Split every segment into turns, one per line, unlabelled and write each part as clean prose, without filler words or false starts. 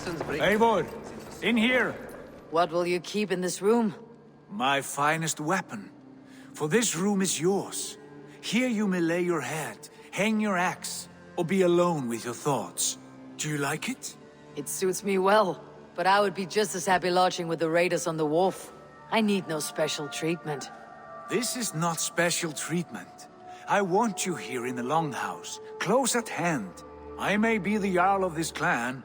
Eivor, in here!
What will you keep in this room?
My finest weapon. For this room is yours. Here you may lay your head, hang your axe, or be alone with your thoughts. Do you like it?
It suits me well, but I would be just as happy lodging with the raiders on the wharf. I need no special treatment.
This is not special treatment. I want you here in the Longhouse, close at hand. I may be the Jarl of this clan,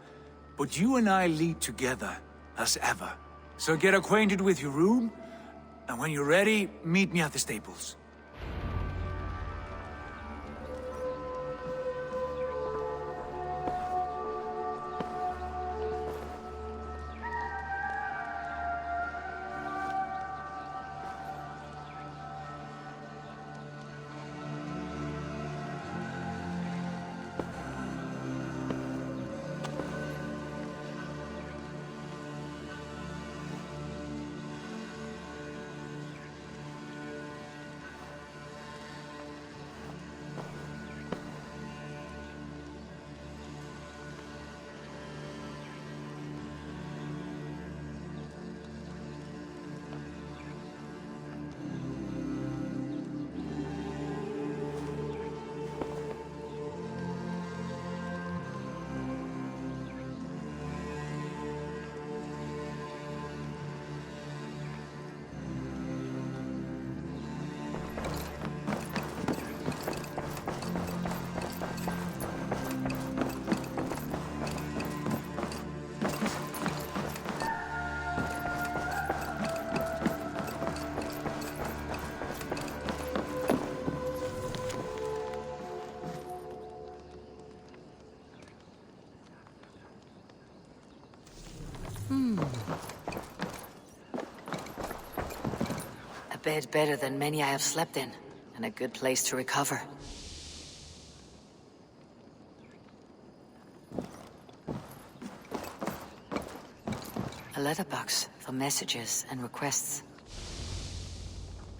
but you and I lead together, as ever. So get acquainted with your room, and when you're ready, meet me at the stables.
A bed better than many I have slept in, and a good place to recover. A letterbox for messages and requests.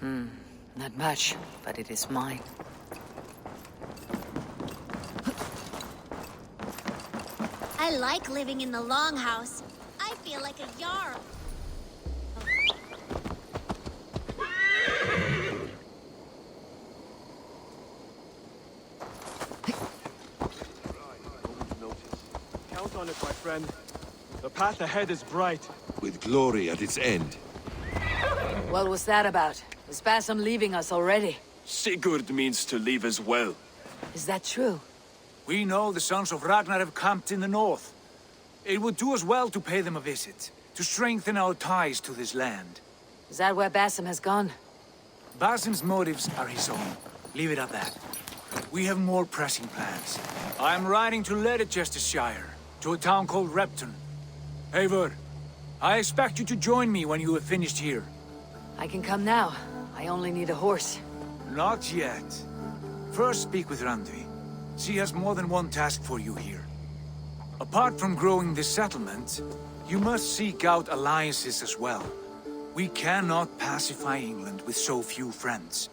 Not much, but it is mine.
I like living in the Longhouse. I feel like a Jarl.
Count on it, my friend. The path ahead is bright.
With glory at its end.
What was that about? Is Basim leaving us already?
Sigurd means to leave as well.
Is that true?
We know the sons of Ragnar have camped in the north. It would do us well to pay them a visit, to strengthen our ties to this land.
Is that where Basim has gone?
Basim's motives are his own. Leave it at that. We have more pressing plans. I am riding to Leicestershire, to a town called Repton. Eivor, I expect you to join me when you have finished here.
I can come now. I only need a horse.
Not yet. First speak with Randvi. She has more than one task for you here. Apart from growing this settlement, you must seek out alliances as well. We cannot pacify England with so few friends.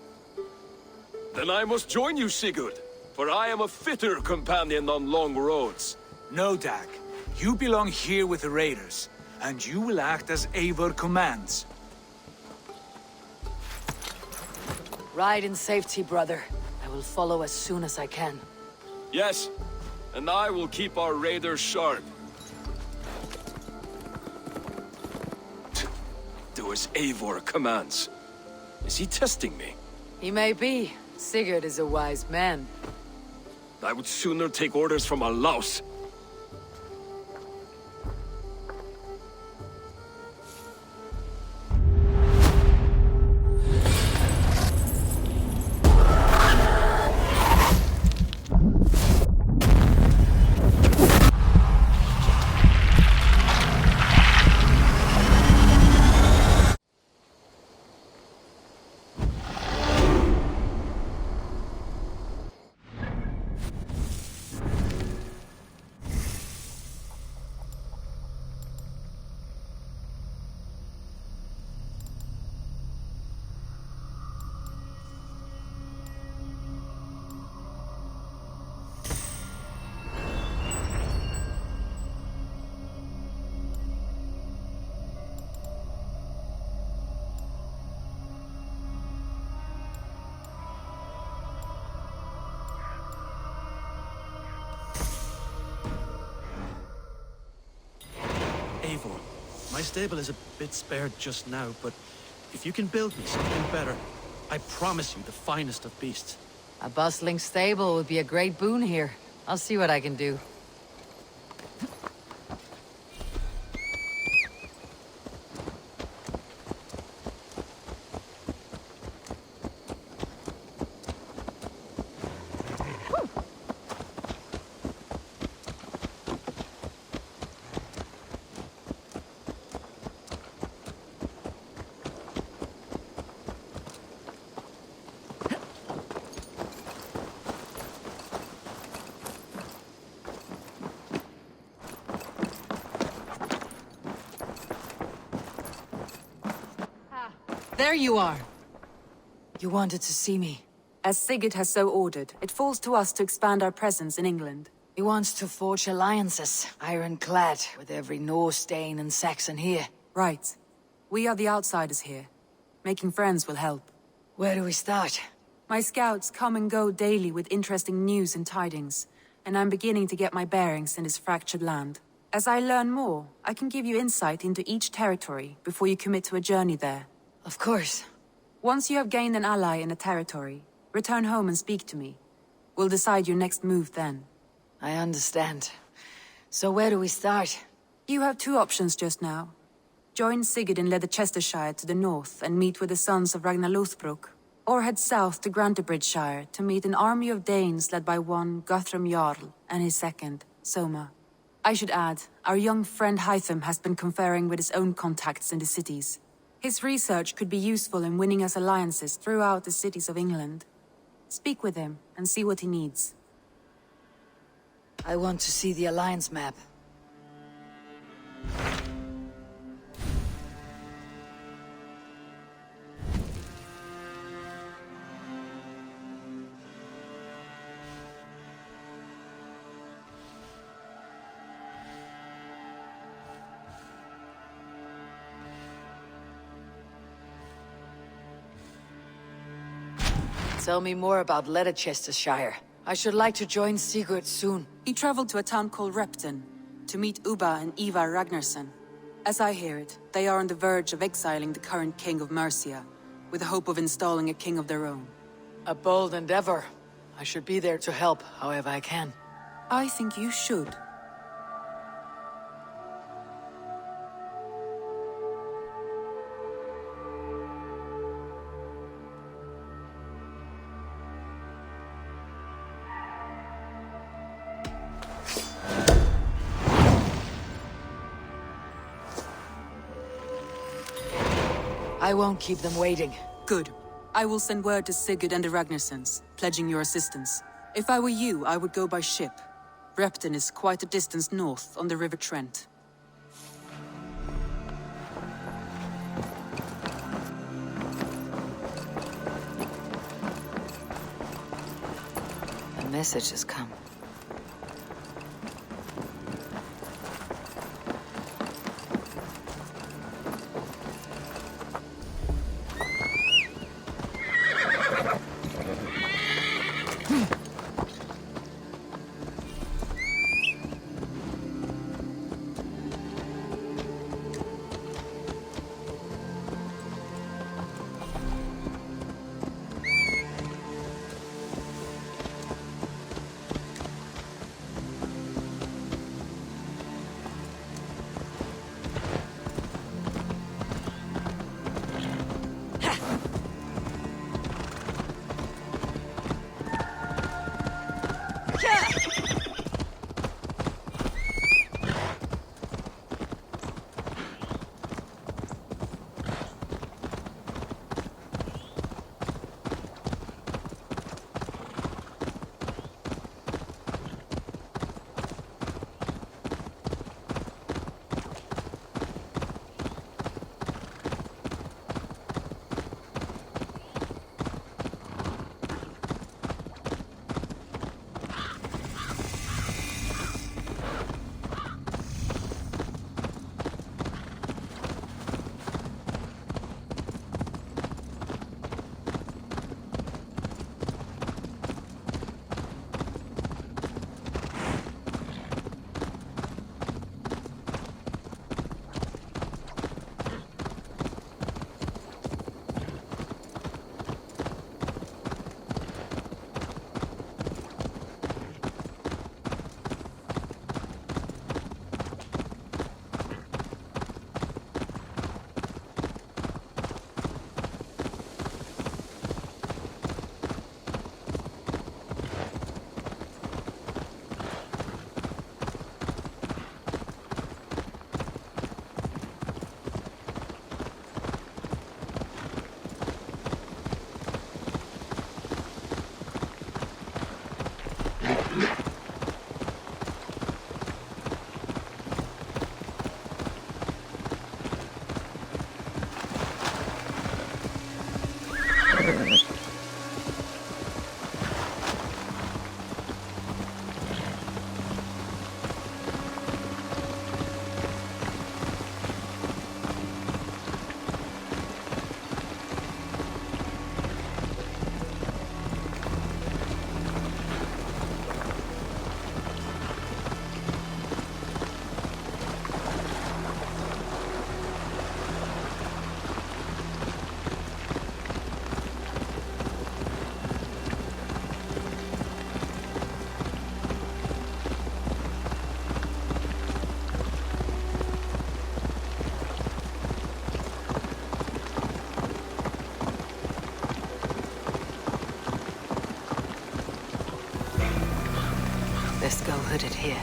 Then I must join you, Sigurd, for I am a fitter companion on long roads.
No, Dag. You belong here with the raiders, and you will act as Eivor commands.
Ride in safety, brother. I will follow as soon as I can.
Yes, and I will keep our raiders sharp. Do as Eivor commands. Is he testing me?
He may be. Sigurd is a wise man.
I would sooner take orders from a louse.
Eivor, my stable is a bit spared just now, but if you can build me something better, I promise you the finest of beasts.
A bustling stable would be a great boon here. I'll see what I can do. There you are. You wanted to see me.
As Sigurd has so ordered, it falls to us to expand our presence in England.
He wants to forge alliances, ironclad, with every Norse, Dane, and Saxon here.
Right. We are the outsiders here. Making friends will help.
Where do we start?
My scouts come and go daily with interesting news and tidings, and I'm beginning to get my bearings in this fractured land. As I learn more, I can give you insight into each territory before you commit to a journey there.
Of course.
Once you have gained an ally in a territory, return home and speak to me. We'll decide your next move then.
I understand. So where do we start?
You have two options just now. Join Sigurd in Leicestershire to the north and meet with the sons of Ragnar Lothbrok, or head south to Grantebridgeshire to meet an army of Danes led by one Guthrum Jarl and his second, Soma. I should add, our young friend Hytham has been conferring with his own contacts in the cities. His research could be useful in winning us alliances throughout the cities of England. Speak with him and see what he needs.
I want to see the alliance map. Tell me more about Leicestershire. I should like to join Sigurd soon.
He traveled to a town called Repton to meet Ubba and Ivar Ragnarsson. As I hear it, they are on the verge of exiling the current king of Mercia, with the hope of installing a king of their own.
A bold endeavor. I should be there to help, however I can.
I think you should.
I won't keep them waiting.
Good. I will send word to Sigurd and the Ragnarssons, pledging your assistance. If I were you, I would go by ship. Repton is quite a distance north on the River Trent.
A message has come. here.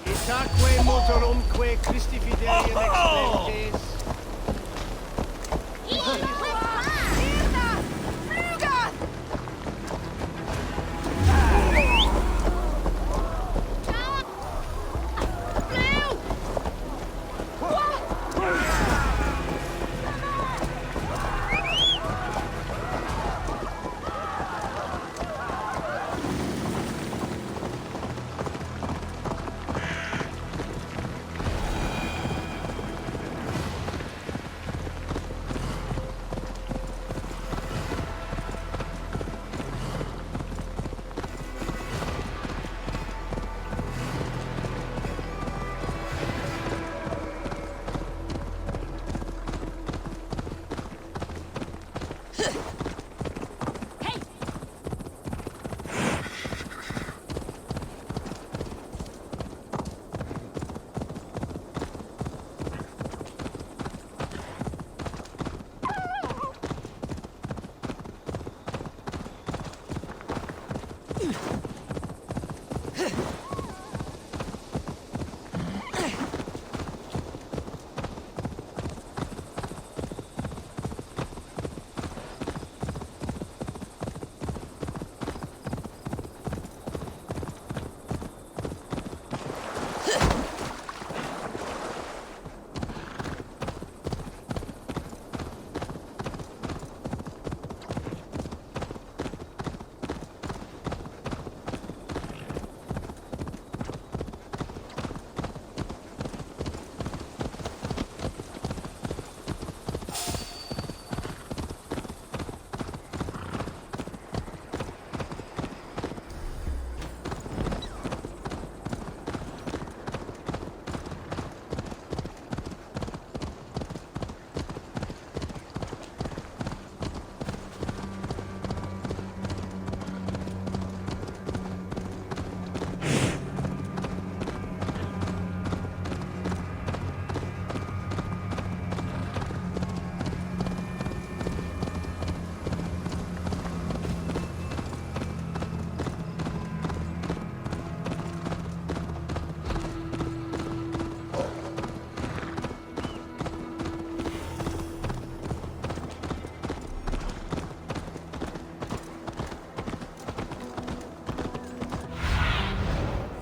Itaque motorumque Christi fidelium explentes.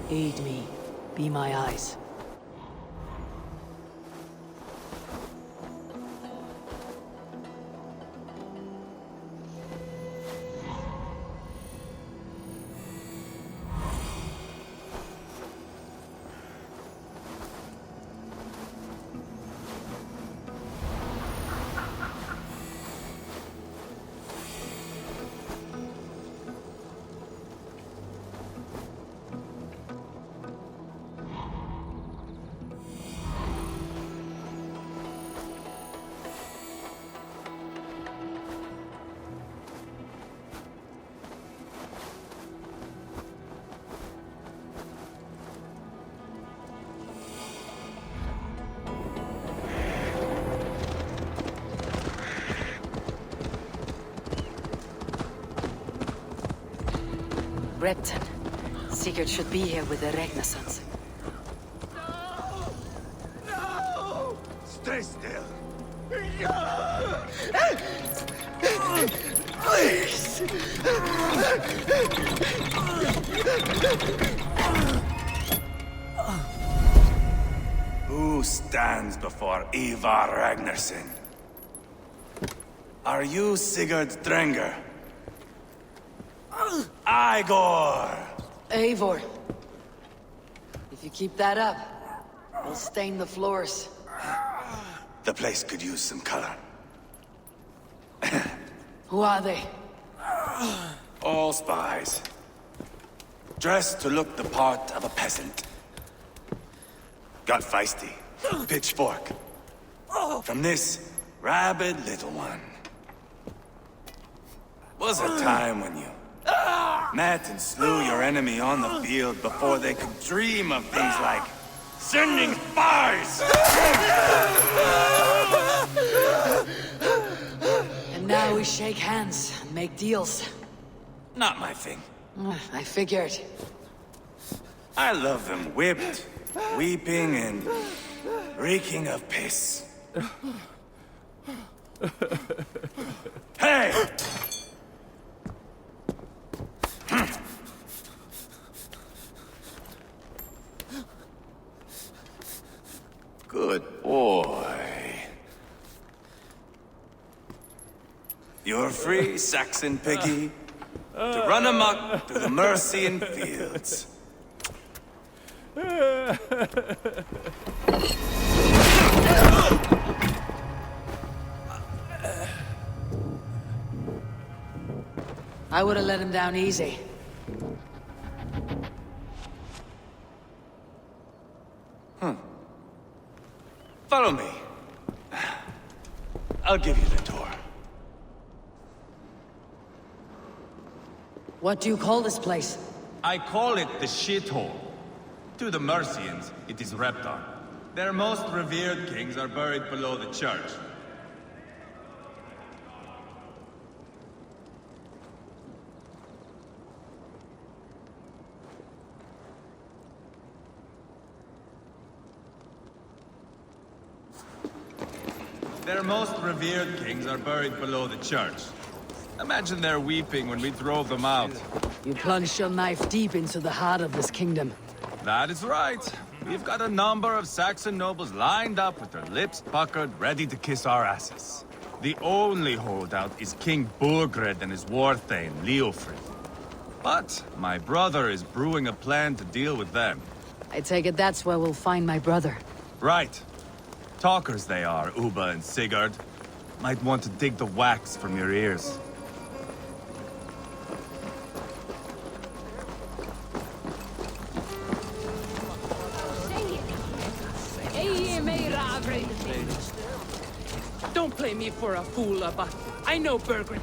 Aid me. Be my eyes. Repton. Sigurd should be here with the Renaissance.
Stay still.
Please!
Who stands before Ivar Ragnarsson? Are you Sigurd Drenger? Igor!
Eivor. If you keep that up, we'll stain the floors.
The place could use some color.
Who are they?
All spies. Dressed to look the part of a peasant. Got feisty. Pitchfork. from this rabid little one. Was a time when you met and slew your enemy on the field before they could dream of things like sending spies!
And now we shake hands and make deals.
Not my thing.
I figured.
I love them whipped, weeping, and reeking of piss. Hey! Good boy. You're free, Saxon piggy, to run amok through the Mercian fields.
I would have let him down easy.
Follow me. I'll give you the tour.
What do you call this place?
I call it the shithole. To the Mercians, it is Reptar. Their most revered kings are buried below the church. Their most revered kings are buried below the church. Imagine their weeping when we drove them out.
You plunged your knife deep into the heart of this kingdom.
That is right. We've got a number of Saxon nobles lined up with their lips puckered, ready to kiss our asses. The only holdout is King Burgred and his war thane, Leofrid. But my brother is brewing a plan to deal with them.
I take it that's where we'll find my brother.
Right. Talkers they are, Uba and Sigurd. Might want to dig the wax from your ears.
Don't play me for a fool, Abba. I know Burgred.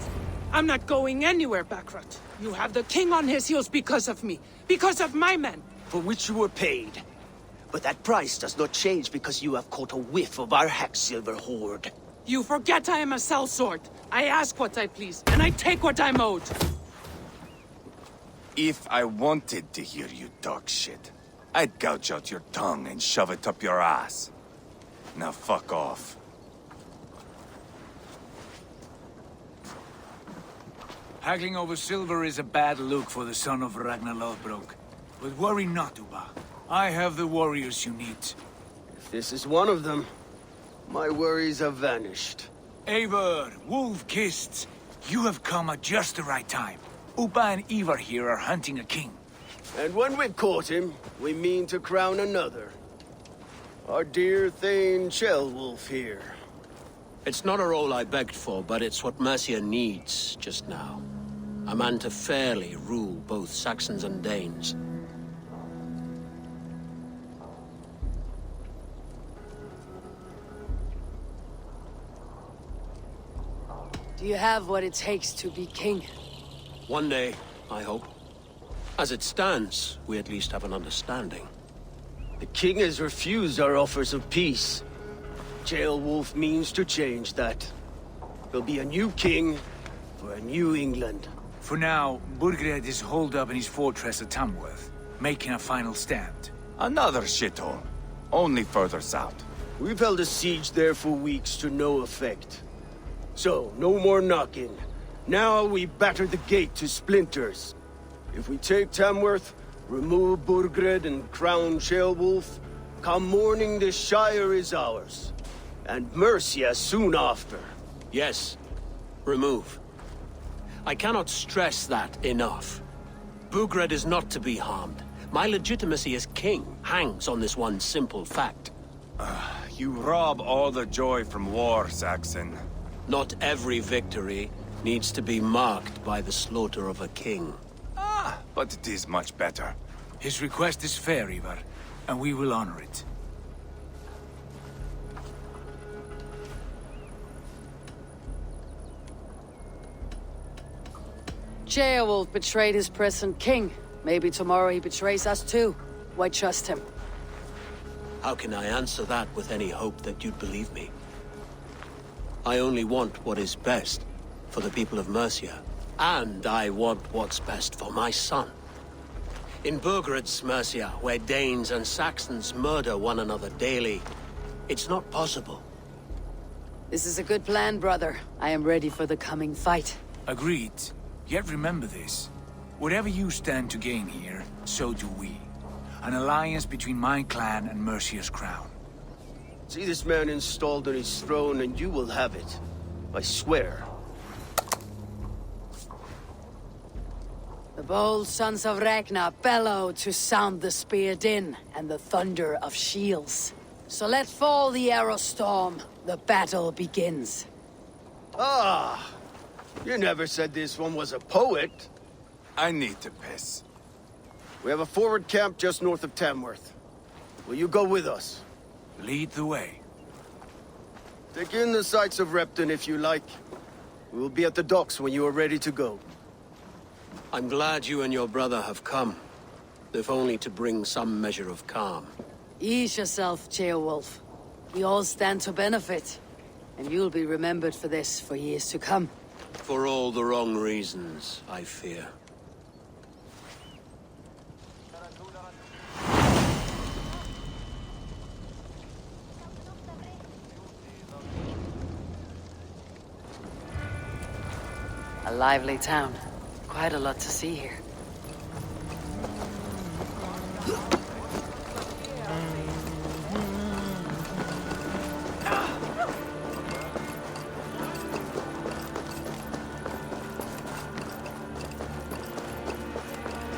I'm not going anywhere, Backrot. You have the king on his heels because of me. Because of my men.
For which you were paid. But that price does not change because you have caught a whiff of our Hacksilver hoard.
You forget I am a sellsword. I ask what I please, and I take what I'm owed.
If I wanted to hear you talk shit, I'd gouge out your tongue and shove it up your ass. Now fuck off.
Haggling over silver is a bad look for the son of Ragnar Lothbrok. But worry not, Uba. I have the warriors you need.
If this is one of them, my worries have vanished.
Eivor, Wolf-Kissed, you have come at just the right time. Uba and Ivar here are hunting a king.
And when we've caught him, we mean to crown another. Our dear Thane Ceolwulf here.
It's not a role I begged for, but it's what Mercia needs just now. A man to fairly rule both Saxons and Danes.
Do you have what it takes to be king?
One day, I hope. As it stands, we at least have an understanding.
The king has refused our offers of peace. Ceolwulf means to change that. There'll be a new king for a new England.
For now, Burgred is holed up in his fortress at Tamworth, making a final stand.
Another shithole. Only further south.
We've held a siege there for weeks to no effect. So, no more knocking. Now we batter the gate to splinters. If we take Tamworth, remove Burgred and crown Ceolwulf, come morning the Shire is ours. And Mercia soon after.
Yes, remove. I cannot stress that enough. Burgred is not to be harmed. My legitimacy as king hangs on this one simple fact.
You rob all the joy from war, Saxon.
Not every victory needs to be marked by the slaughter of a king.
But it is much better.
His request is fair, Ivar, and we will honor it.
Ceolwulf betrayed his present king. Maybe tomorrow he betrays us too. Why trust him?
How can I answer that with any hope that you'd believe me? I only want what is best for the people of Mercia. And I want what's best for my son. In Burgred's Mercia, where Danes and Saxons murder one another daily, it's not possible.
This is a good plan, brother. I am ready for the coming fight.
Agreed. Yet remember this. Whatever you stand to gain here, so do we. An alliance between my clan and Mercia's crown.
See this man installed on his throne and you will have it. I swear.
The bold sons of Ragnar bellow to sound the spear din and the thunder of shields. So let fall the arrow storm. The battle begins.
Ah! You never said this one was a poet.
I need to piss.
We have a forward camp just north of Tamworth. Will you go with us?
Lead the way.
Take in the sights of Repton if you like. We will be at the docks when you are ready to go.
I'm glad you and your brother have come, if only to bring some measure of calm.
Ease yourself, Ceolwulf. We all stand to benefit, and you'll be remembered for this for years to come.
For all the wrong reasons, I fear.
A lively town. Quite a lot to see here.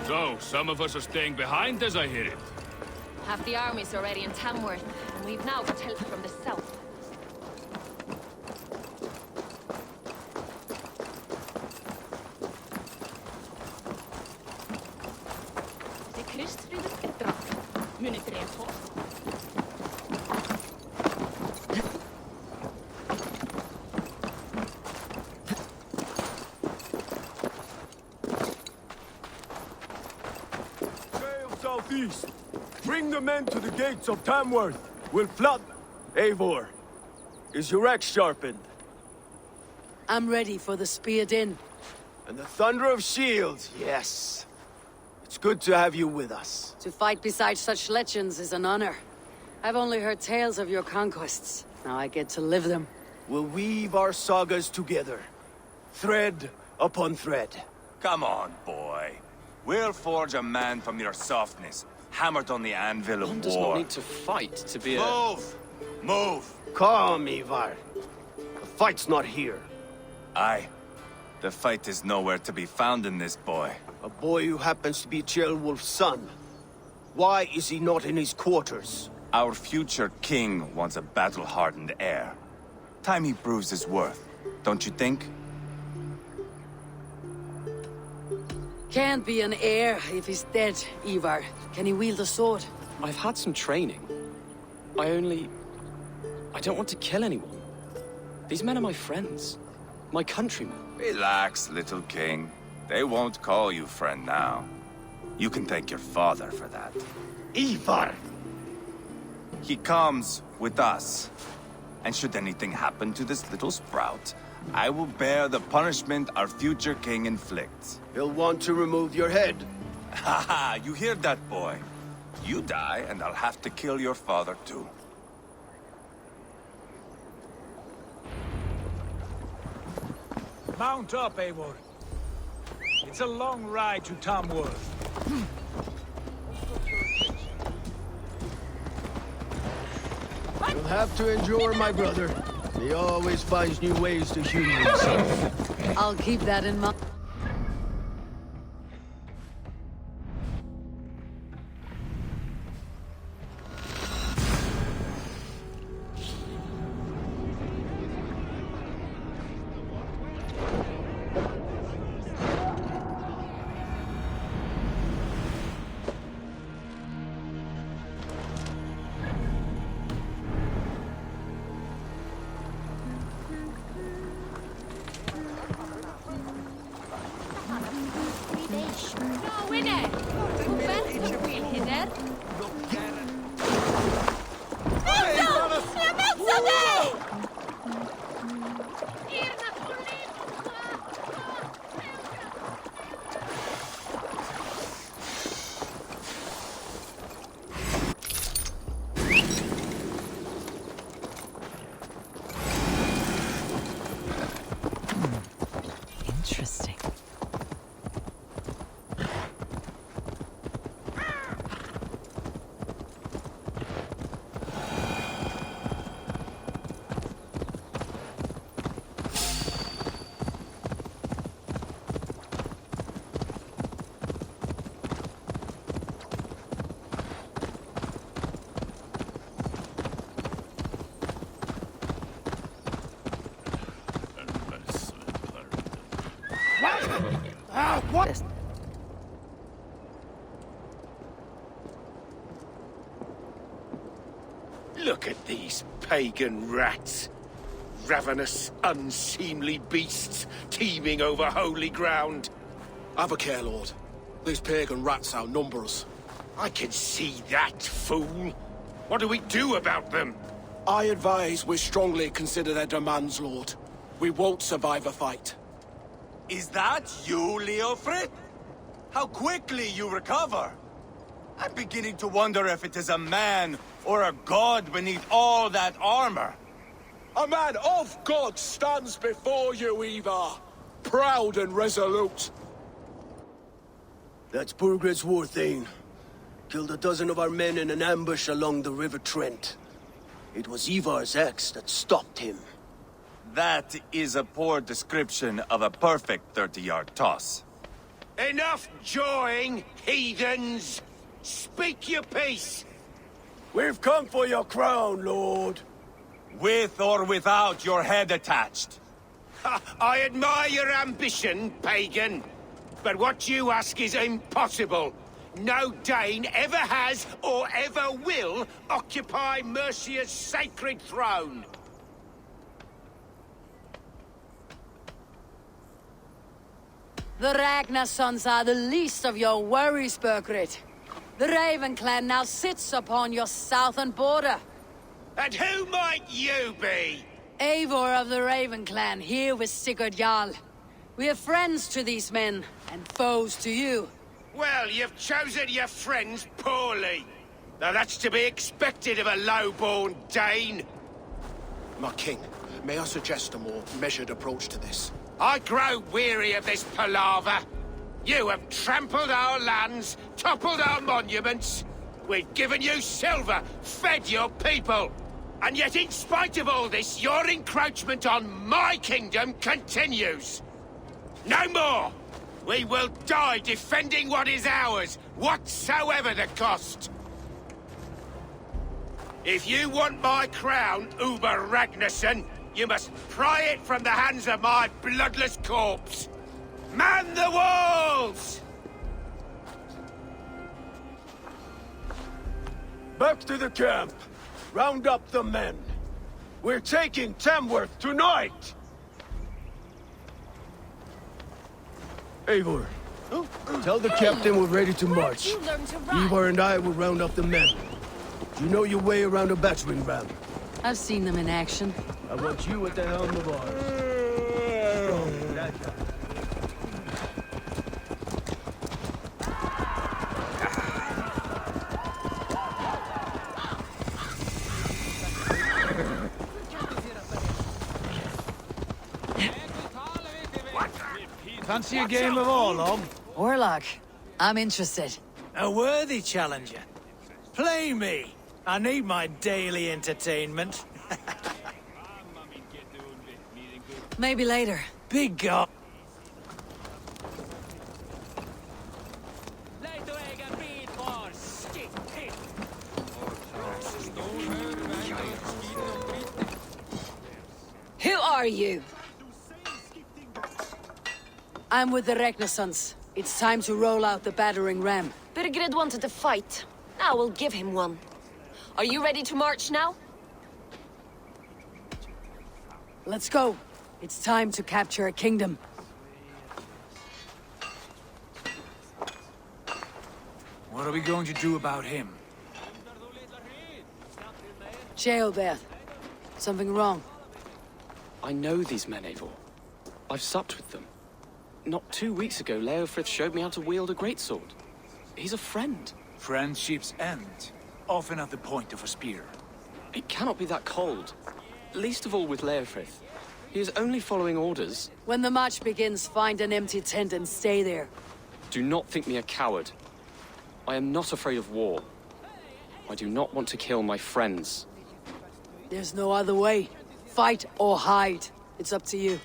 So, some of us are staying behind as I hear it.
Half the army's already in Tamworth, and we've now got help from the south.
Southeast. Bring the men to the gates of Tamworth. We'll flood them. Eivor, is your axe sharpened?
I'm ready for the spear din.
And the thunder of shields, yes. It's good to have you with us.
To fight beside such legends is an honor. I've only heard tales of your conquests. Now I get to live them.
We'll weave our sagas together. Thread upon thread.
Come on, boy. We'll forge a man from your softness, hammered on the anvil of war.
One does not need to fight to be
Move! Move!
Calm, Ivar. The fight's not here.
Aye. The fight is nowhere to be found in this boy.
A boy who happens to be Ceolwulf's son. Why is he not in his quarters?
Our future king wants a battle-hardened heir. Time he proves his worth, don't you think?
Can't be an heir if he's dead, Ivar. Can he wield a sword?
I've had some training. I don't want to kill anyone. These men are my friends. My countrymen.
Relax, little king. They won't call you friend now. You can thank your father for that.
Ivar!
He comes with us. And should anything happen to this little sprout, I will bear the punishment our future king inflicts.
He'll want to remove your head.
Haha, you hear that, boy? You die, and I'll have to kill your father, too.
Mount up, Eivor. It's a long ride to Tamworth.
You'll have to endure, my brother. He always finds new ways to humor himself.
I'll keep that in mind.
What?
Look at these pagan rats. Ravenous, unseemly beasts teeming over holy ground.
Have a care, Lord. These pagan rats outnumber us.
I can see that, fool. What do we do about them?
I advise we strongly consider their demands, Lord. We won't survive a fight.
Is that you, Leofrid? How quickly you recover! I'm beginning to wonder if it is a man or a god beneath all that armor.
A man of God stands before you, Ivar. Proud and resolute.
That's Burgred's Warthane. Killed a dozen of our men in an ambush along the River Trent. It was Ivar's axe that stopped him.
That is a poor description of a perfect 30-yard toss.
Enough jawing, heathens! Speak your piece!
We've come for your crown, Lord.
With or without your head attached.
I admire your ambition, pagan. But what you ask is impossible. No Dane ever has or ever will occupy Mercia's sacred throne.
The Ragnar sons are the least of your worries, Burgred. The Raven clan now sits upon your southern border.
And who might you be?
Eivor of the Raven clan, here with Sigurd Jarl. We are friends to these men, and foes to you.
Well, you've chosen your friends poorly. Now that's to be expected of a low-born Dane.
My king, may I suggest a more measured approach to this?
I grow weary of this palaver. You have trampled our lands, toppled our monuments. We've given you silver, fed your people. And yet in spite of all this, your encroachment on my kingdom continues. No more! We will die defending what is ours, whatsoever the cost. If you want my crown, Uber Ragnarsson, you must pry it from the hands of my bloodless corpse. Man the walls!
Back to the camp. Round up the men. We're taking Tamworth tonight! Eivor, tell the captain we're ready to march. Ivar and I will round up the men. You know your way around a battering ram.
I've seen them in action.
I want you at the helm of ours. Strong, that guy.
Fancy a game of Orlog?
Orlog, I'm interested.
A worthy challenger. Play me. I need my daily entertainment.
Maybe later.
Big God.
Who are you? I'm with the Ragnarsons. It's time to roll out the battering ram.
Burgred wanted to fight. Now we'll give him one. Are you ready to march now?
Let's go. It's time to capture a kingdom.
What are we going to do about him?
Jailbeth. Something wrong?
I know these men, Eivor. I've supped with them. Not 2 weeks ago, Leofrith showed me how to wield a greatsword. He's a friend.
Friendships end, often at the point of a spear.
It cannot be that cold. Least of all with Leofrith. He is only following orders.
When the march begins, find an empty tent and stay there.
Do not think me a coward. I am not afraid of war. I do not want to kill my friends.
There's no other way. Fight or hide. It's up to you.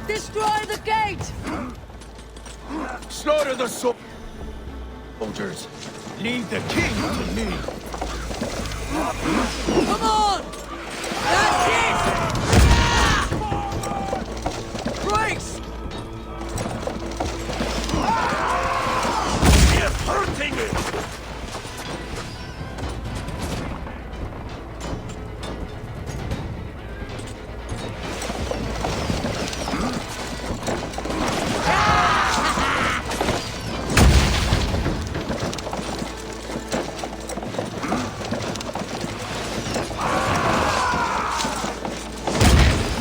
Destroy the gate!
Slaughter the soldiers. Leave the king to me.
Come on! That's it! Brakes!
You're hurting me!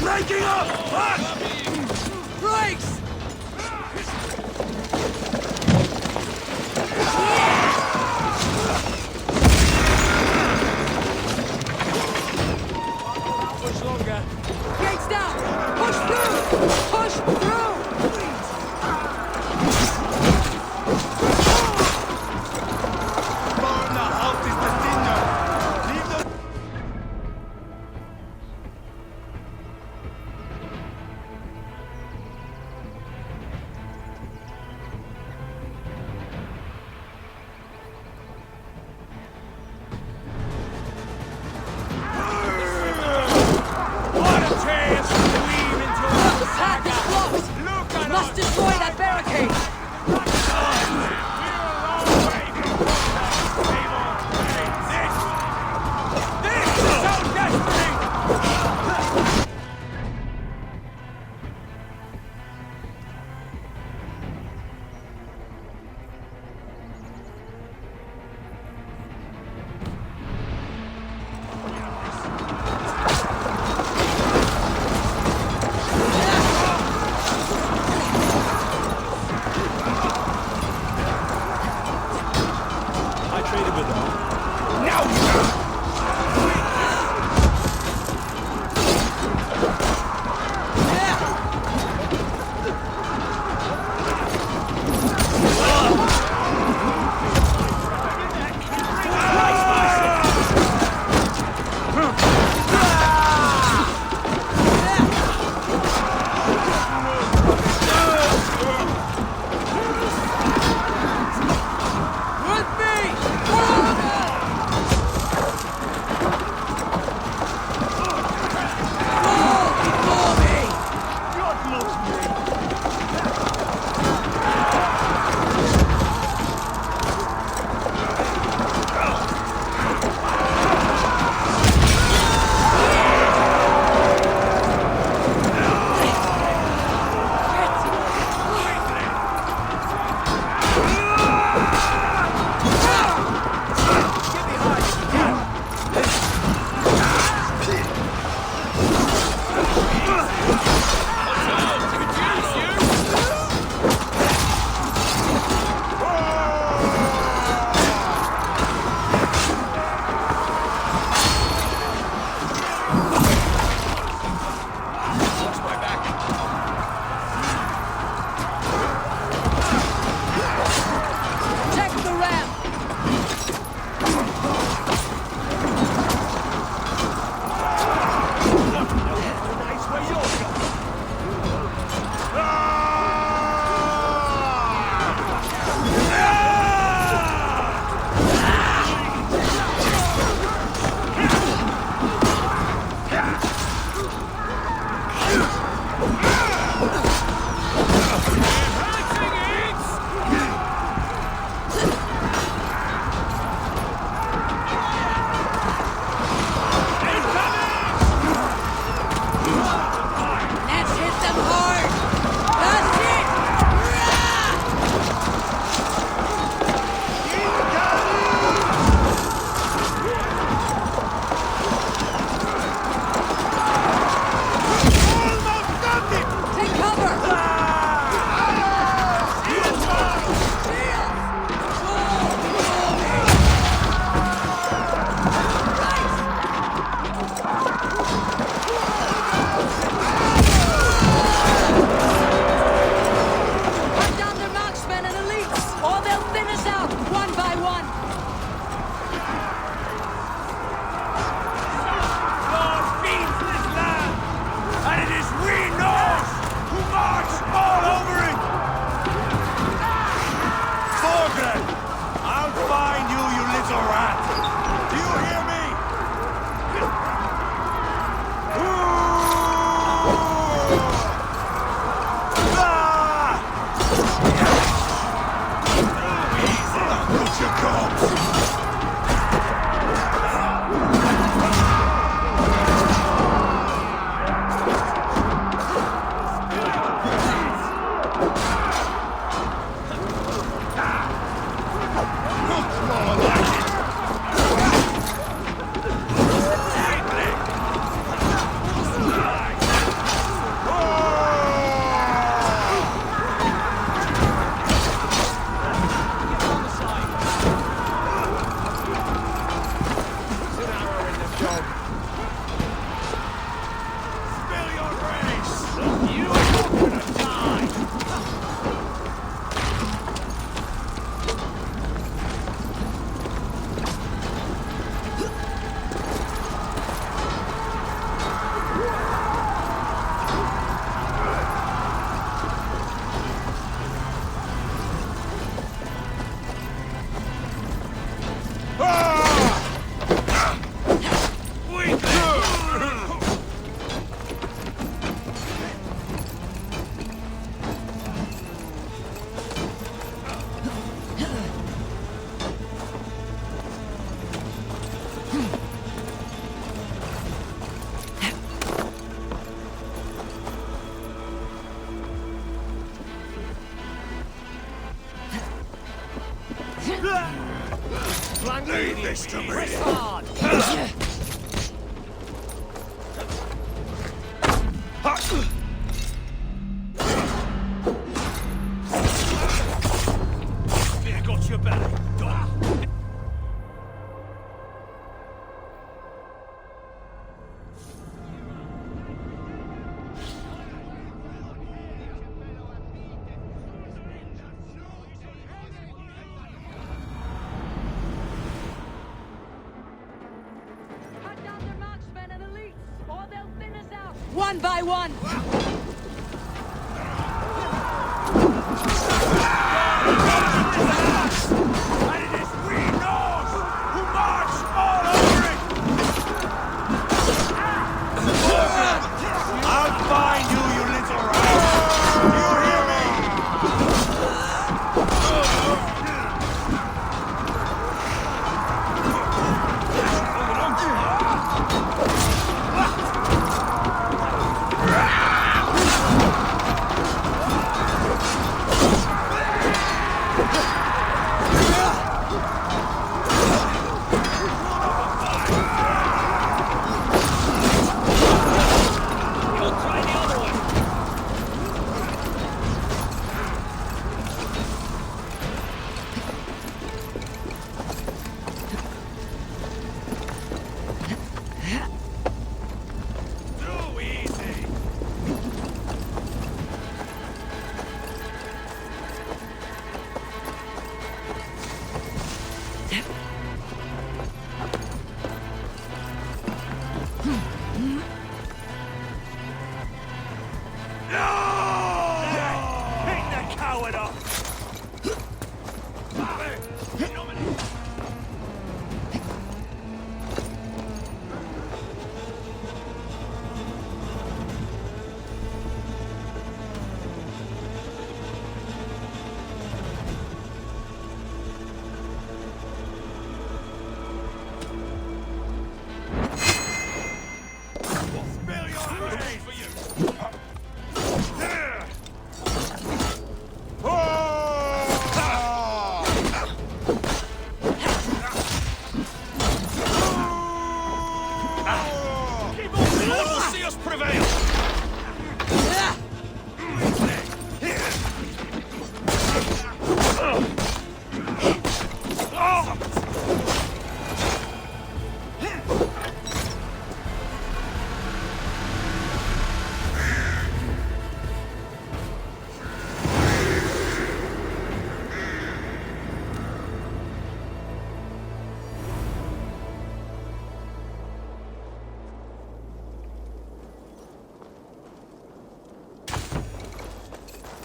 Breaking up!
Brakes!
Much longer.
Gates down! Push through! Push through!
Burn the house is the dinner. Leave the...
What a chance to weave into a
The path is blocked!
Look
We
at
must destroy that barricade!
This is so desperate!
I traded with them.
With me! Before me! Protect the ramp! Let's hit them hard! That's it!
Almost done it! Leave this to me!
Press hard!
Here, got your belly.
Cut down their marksmen and elites, or they'll thin us out.
One by one!
And it is we Norse who march all over it! I'll find you, you little rat! Do you hear me?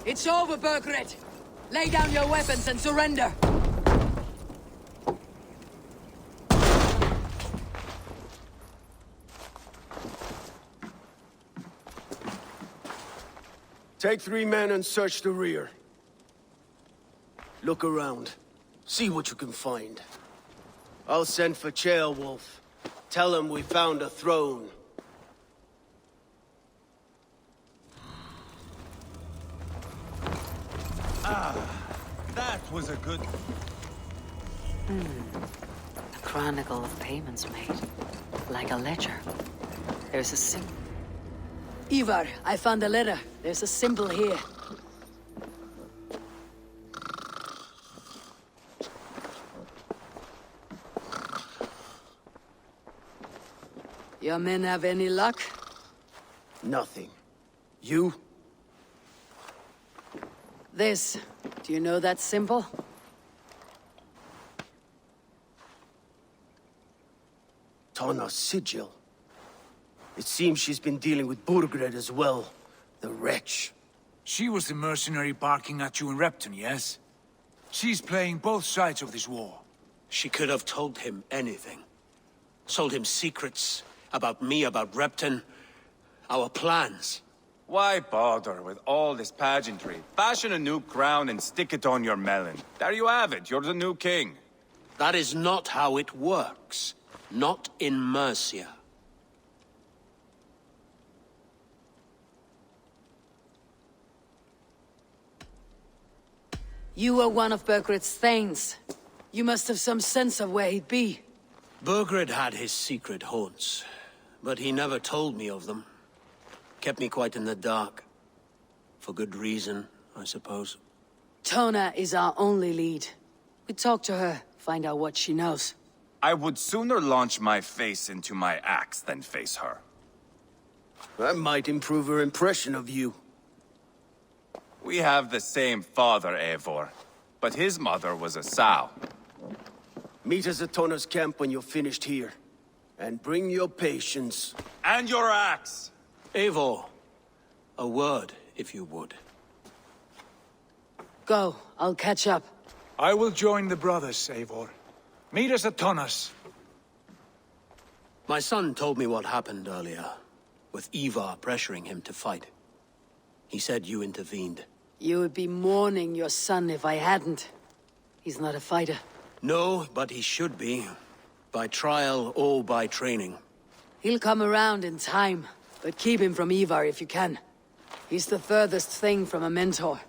It's over, Burgred! Lay down your weapons and surrender!
Take 3 men and search the rear. Look around. See what you can find. I'll send for Ceolwulf. Tell him we found a throne.
That was a good...
A chronicle of payments made. Like a ledger. There's a symbol.
Ivar, I found a letter. There's a symbol here. Your men have any luck?
Nothing. You?
This. Do you know that symbol?
Tana's sigil. It seems she's been dealing with Burgred as well. The wretch.
She was the mercenary barking at you in Repton, yes? She's playing both sides of this war.
She could have told him anything. Sold him secrets about me, about Repton, our plans.
Why bother with all this pageantry? Fashion a new crown and stick it on your melon. There you have it, you're the new king.
That is not how it works. Not in Mercia.
You were one of Burgred's thanes. You must have some sense of where he'd be.
Burgred had his secret haunts, but he never told me of them. Kept me quite in the dark. For good reason, I suppose.
Tona is our only lead. We talk to her, find out what she knows.
I would sooner launch my face into my axe than face her.
That might improve her impression of you.
We have the same father, Eivor, but his mother was a sow.
Meet us at Tona's camp when you're finished here. And bring your patience.
And your axe!
Eivor, a word, if you would.
Go, I'll catch up.
I will join the brothers, Eivor. Meet us at Tonas.
My son told me what happened earlier, with Ivar pressuring him to fight. He said you intervened.
You would be mourning your son if I hadn't. He's not a fighter.
No, but he should be. By trial or by training.
He'll come around in time, but keep him from Ivar if you can. He's the furthest thing from a mentor.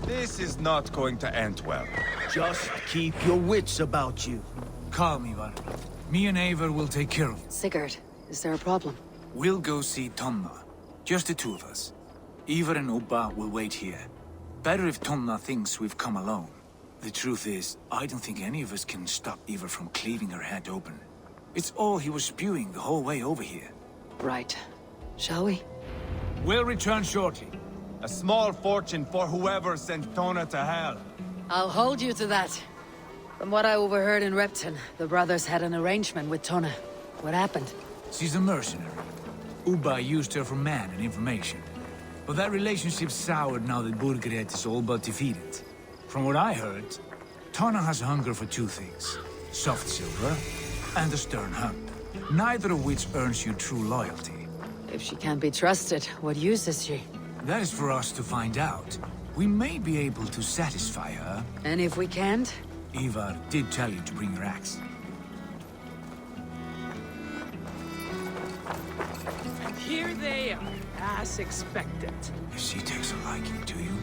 This is not going to end well.
Just keep your wits about you.
Calm, Ivar. Me and Eivor will take care of it.
Sigurd, is there a problem?
We'll go see Tonna. Just the two of us. Ivar and Ubba will wait here. Better if Tonna thinks we've come alone. The truth is, I don't think any of us can stop Ivar from cleaving her head open. It's all he was spewing the whole way over here.
Right. Shall we?
We'll return shortly.
A small fortune for whoever sent Tona to hell.
I'll hold you to that. From what I overheard in Repton, the brothers had an arrangement with Tona. What happened?
She's a mercenary. Ubba used her for man and information. But that relationship soured now that Burgred is all but defeated. From what I heard, Tonna has hunger for two things. Soft silver and a stern hump. Neither of which earns you true loyalty.
If she can't be trusted, what use is she?
That is for us to find out. We may be able to satisfy her.
And if we can't?
Ivar did tell you to bring your axe.
And here they are, as expected.
If she takes a liking to you,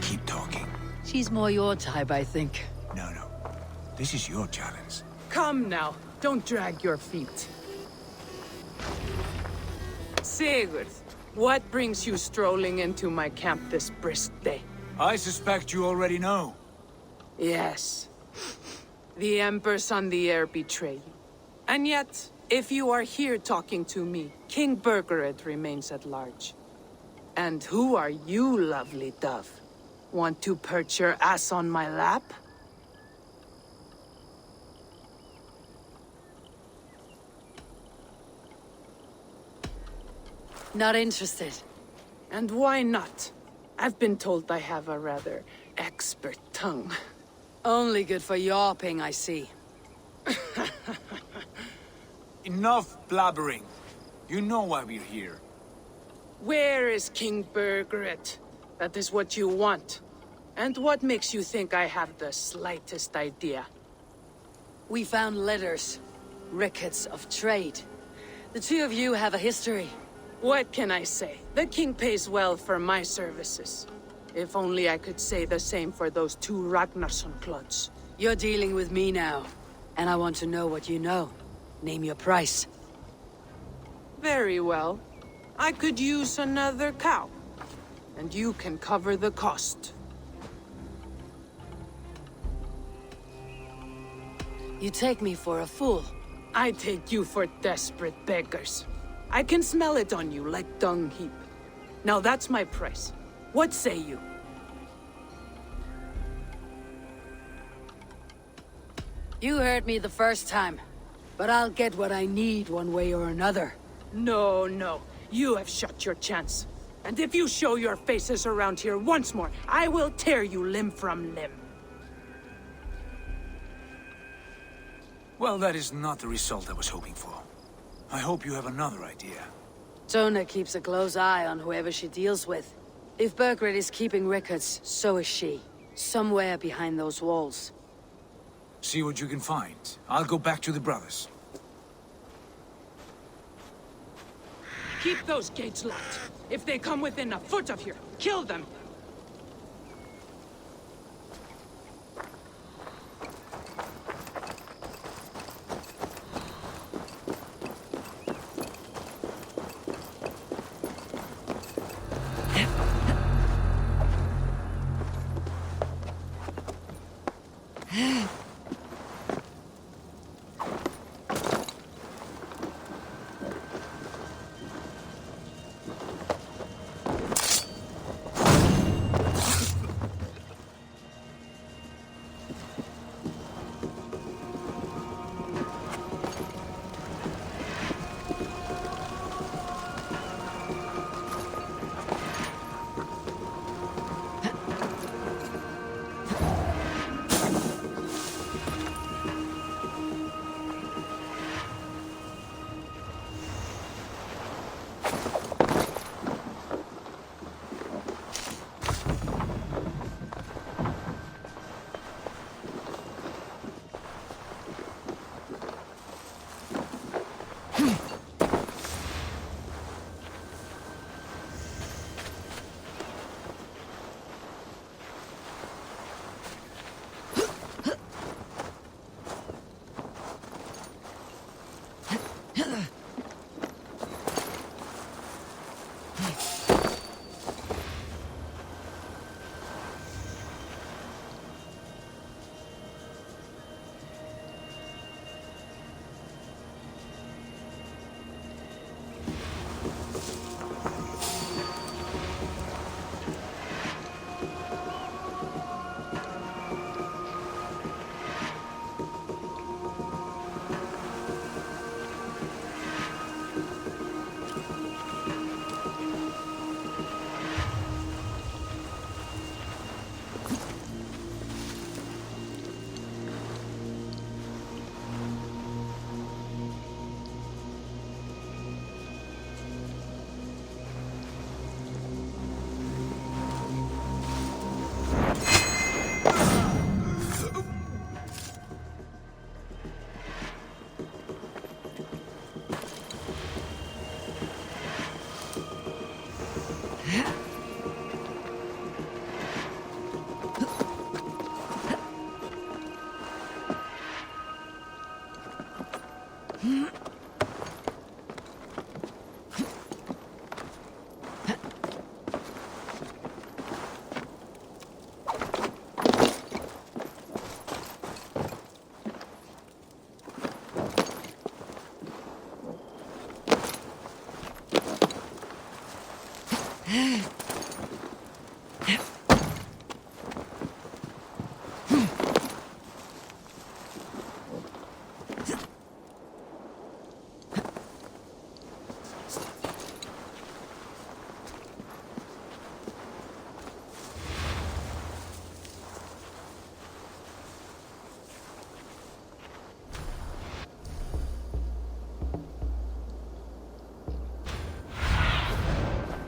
keep talking.
She's more your type, I think.
No. This is your challenge.
Come now, don't drag your feet. Sigurd, what brings you strolling into my camp this brisk day?
I suspect you already know.
Yes. The Emperor's on the air betrayed you. And yet, if you are here talking to me, King Burgred remains at large. And who are you, lovely dove? Want to perch your ass on my lap?
Not interested.
And why not? I've been told I have a rather expert tongue.
Only good for yawping, I see.
Enough blabbering. You know why we're here.
Where is King Burgred? That is what you want. And what makes you think I have the slightest idea?
We found letters. Records of trade. The two of you have a history.
What can I say? The king pays well for my services. If only I could say the same for those two Ragnarsson clods.
You're dealing with me now. And I want to know what you know. Name your price.
Very well. I could use another cow. And you can cover the cost.
You take me for a fool.
I take you for desperate beggars. I can smell it on you like dung heap. Now that's my price. What say you?
You heard me the first time. But I'll get what I need one way or another.
No. You have shot your chance. And if you show your faces around here once more, I will tear you limb from limb.
Well, that is not the result I was hoping for. I hope you have another idea.
Tona keeps a close eye on whoever she deals with. If Burgred is keeping records, so is she. Somewhere behind those walls.
See what you can find. I'll go back to the brothers.
Keep those gates locked. If they come within a foot of here, kill them.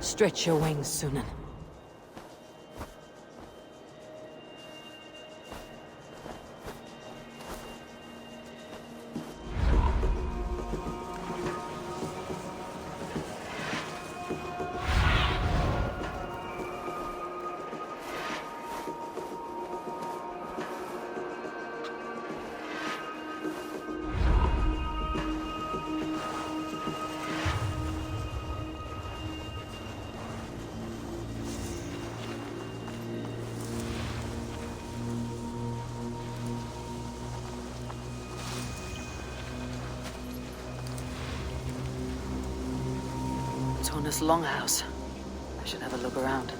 Stretch your wings, Sunan. Tona's longhouse. I should have a look around.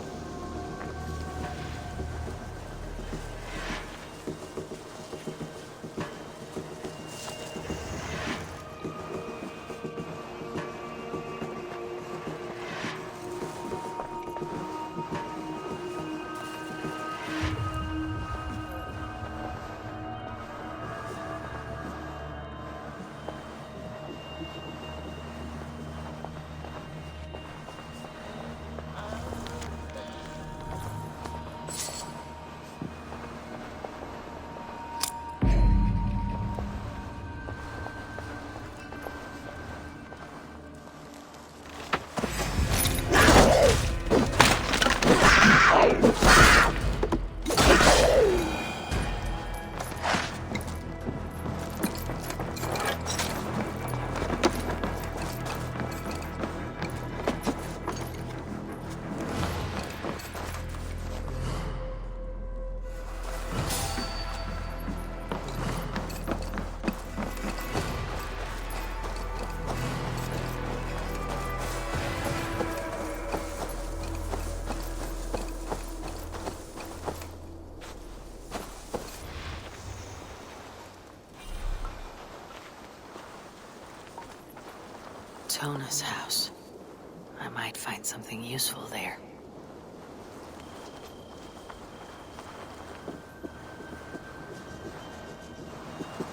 Tona's house. I might find something useful there.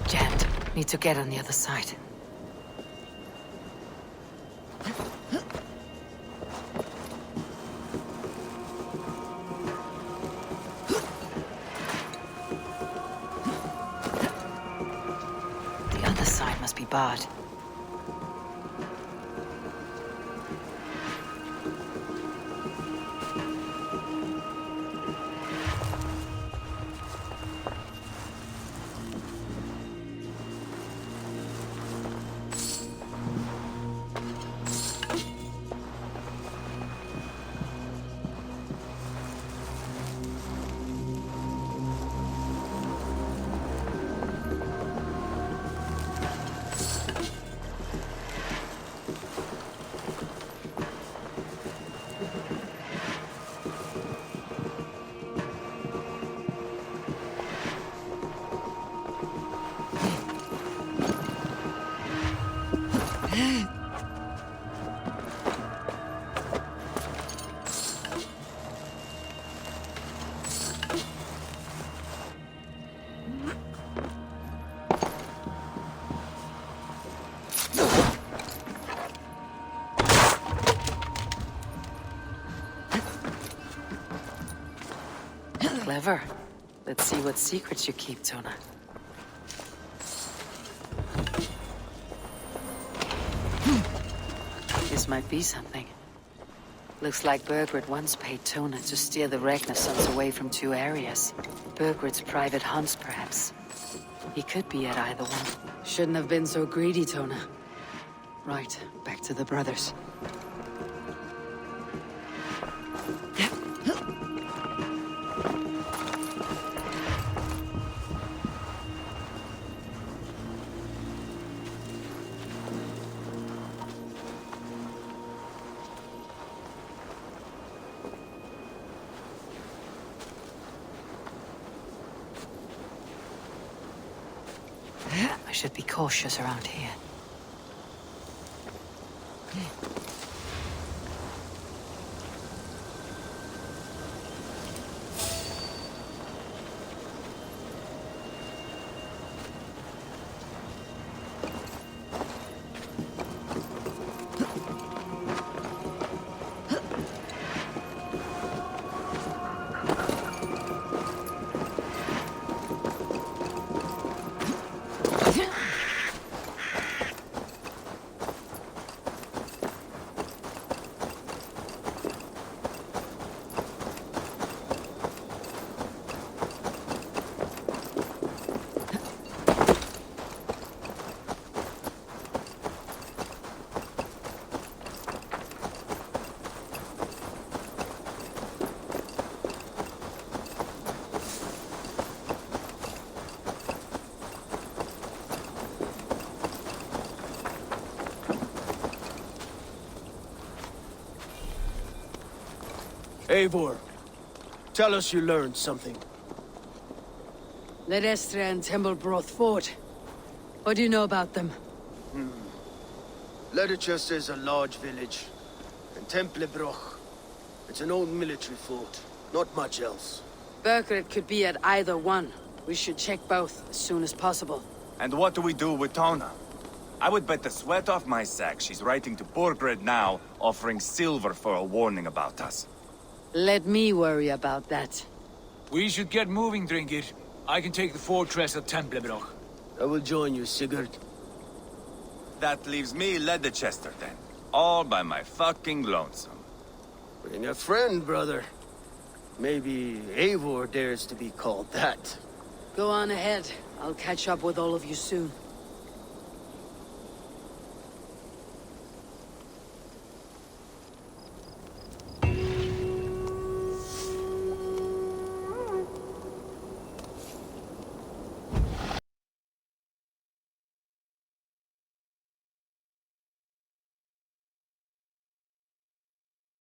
Jammed. Need to get on the other side. The other side must be barred. Clever. Let's see what secrets you keep, Tona. This might be something. Looks like Burgred once paid Tona to steer the Ragnar sons away from two areas. Burgred's private hunts, perhaps. He could be at either one. Shouldn't have been so greedy, Tona. Right, back to the brothers. I should be cautious around here.
Eivor, tell us you learned something.
Ledestra and Templebroth fought. What do you know about them?
Leicester is a large village, and Templebroch, it's an old military fort. Not much else.
Burkred could be at either one. We should check both as soon as possible.
And what do we do with Tona? I would bet the sweat off my sack she's writing to Borgred now, offering silver for a warning about us.
Let me worry about that.
We should get moving, Drinkit. I can take the fortress of Templebroch.
I will join you, Sigurd.
That leaves me Leicester then. All by my fucking lonesome.
Bring a friend, brother. Maybe Eivor dares to be called that.
Go on ahead. I'll catch up with all of you soon.